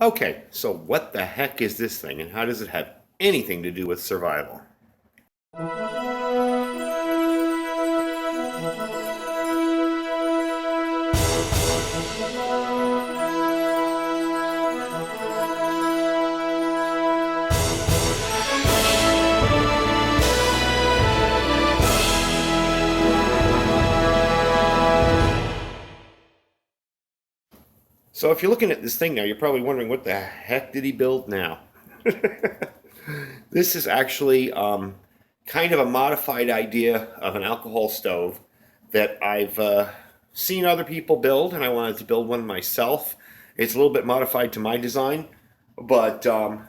Okay, so what the heck is this thing and how does it have anything to do with survival? So if you're looking at this thing now, you're probably wondering what the heck did he build now? This is actually kind of a modified idea of an alcohol stove that I've seen other people build, and I wanted to build one myself. It's a little bit modified to my design, but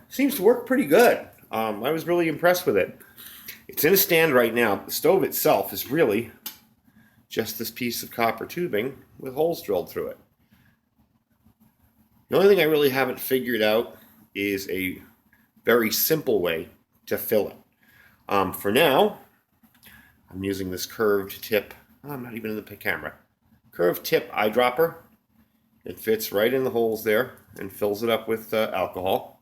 seems to work pretty good. I was really impressed with it. It's in a stand right now. The stove itself is really just this piece of copper tubing with holes drilled through it. The only thing I really haven't figured out is a very simple way to fill it. For now, I'm using this curved tip. I'm not even in the camera. Curved tip eyedropper. It fits right in the holes there and fills it up with alcohol.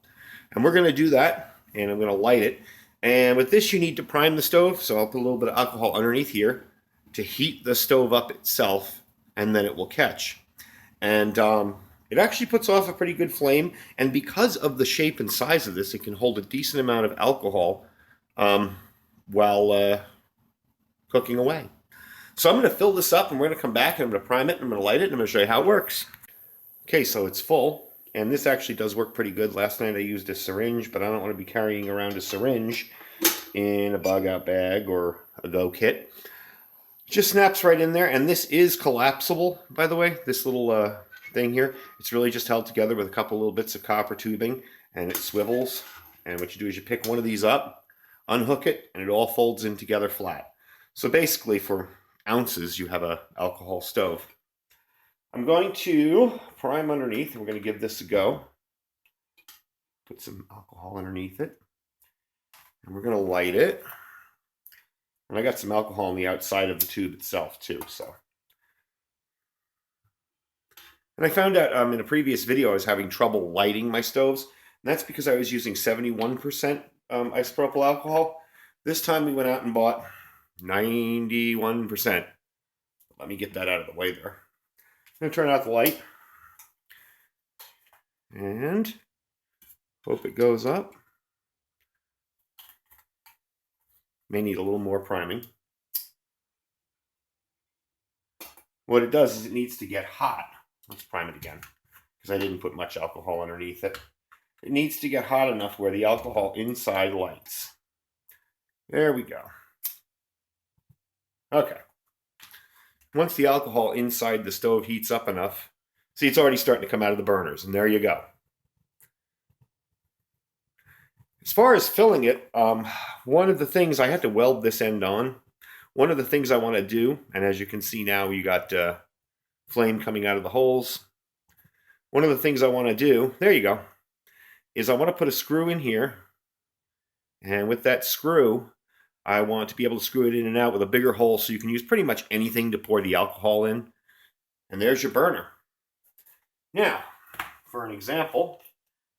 And we're going to do that, and I'm going to light it. And with this, you need to prime the stove. So I'll put a little bit of alcohol underneath here to heat the stove up itself, and then it will catch. And it actually puts off a pretty good flame, and because of the shape and size of this, it can hold a decent amount of alcohol while cooking away. So I'm going to fill this up, and we're going to come back, and I'm going to prime it, and I'm going to light it, and I'm going to show you how it works. Okay, so it's full, and this actually does work pretty good. Last night I used a syringe, but I don't want to be carrying around a syringe in a bug-out bag or a go kit. It just snaps right in there, and this is collapsible, by the way, this little thing here. It's really just held together with a couple little bits of copper tubing, and it swivels. And what you do is you pick one of these up, unhook it, and it all folds in together flat. So basically, for ounces, you have an alcohol stove. I'm going to prime underneath, and we're going to give this a go. Put some alcohol underneath it, and we're going to light it. And I got some alcohol on the outside of the tube itself too, so. And I found out in a previous video I was having trouble lighting my stoves. And that's because I was using 71% isopropyl alcohol. This time we went out and bought 91%. Let me get that out of the way there. I'm going to turn out the light. And hope it goes up. May need a little more priming. What it does is it needs to get hot. Let's prime it again, because I didn't put much alcohol underneath it. It needs to get hot enough where the alcohol inside lights. There we go. Okay. Once the alcohol inside the stove heats up enough, see, it's already starting to come out of the burners, and there you go. As far as filling it, one of the things, I had to weld this end on. One of the things I want to do, and as you can see now, you got flame coming out of the holes. One of the things I want to do, there you go, is I want to put a screw in here. And with that screw, I want to be able to screw it in and out with a bigger hole so you can use pretty much anything to pour the alcohol in. And there's your burner. Now, for an example,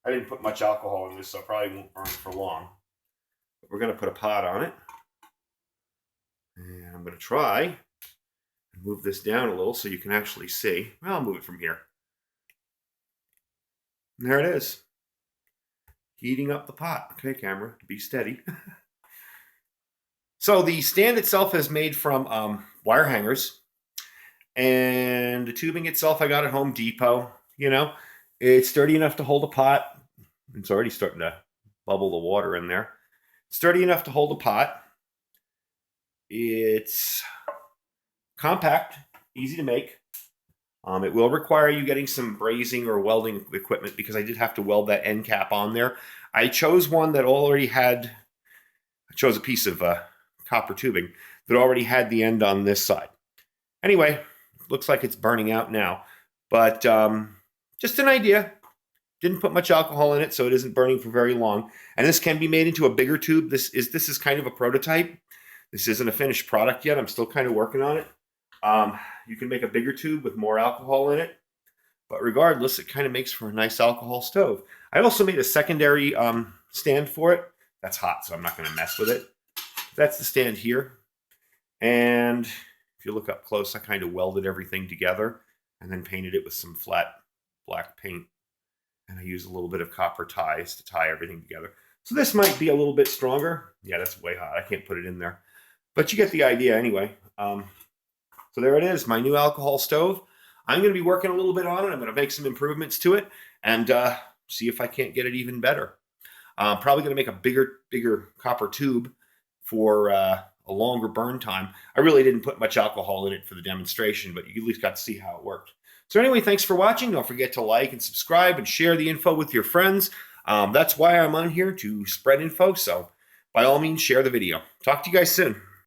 I didn't put much alcohol in this, so it probably won't burn for long. But we're going to put a pot on it. And I'm going to try move this down a little so you can actually see. Well, I'll move it from here. And there it is. Heating up the pot. Okay, camera, be steady. So the stand itself is made from wire hangers. And the tubing itself I got at Home Depot. You know, it's sturdy enough to hold a pot. It's already starting to bubble the water in there. Sturdy enough to hold a pot. It's compact, easy to make. It will require you getting some brazing or welding equipment because I did have to weld that end cap on there. I chose one that already had, I chose a piece of copper tubing that already had the end on this side. Anyway, looks like it's burning out now. But just an idea. Didn't put much alcohol in it, so it isn't burning for very long. And this can be made into a bigger tube. This is kind of a prototype. This isn't a finished product yet. I'm still kind of working on it. You can make a bigger tube with more alcohol in it. But regardless, it kind of makes for a nice alcohol stove. I also made a secondary stand for it. That's hot, so I'm not going to mess with it. That's the stand here. And if you look up close, I kind of welded everything together and then painted it with some flat black paint. And I use a little bit of copper ties to tie everything together. So this might be a little bit stronger. Yeah, that's way hot. I can't put it in there. But you get the idea anyway. So there it is, my new alcohol stove. I'm going to be working a little bit on it. I'm going to make some improvements to it and see if I can't get it even better. I'm probably going to make a bigger copper tube for a longer burn time. I really didn't put much alcohol in it for the demonstration, but you at least got to see how it worked. So anyway, thanks for watching. Don't forget to like and subscribe and share the info with your friends. That's why I'm on here, to spread info. So by all means, share the video. Talk to you guys soon.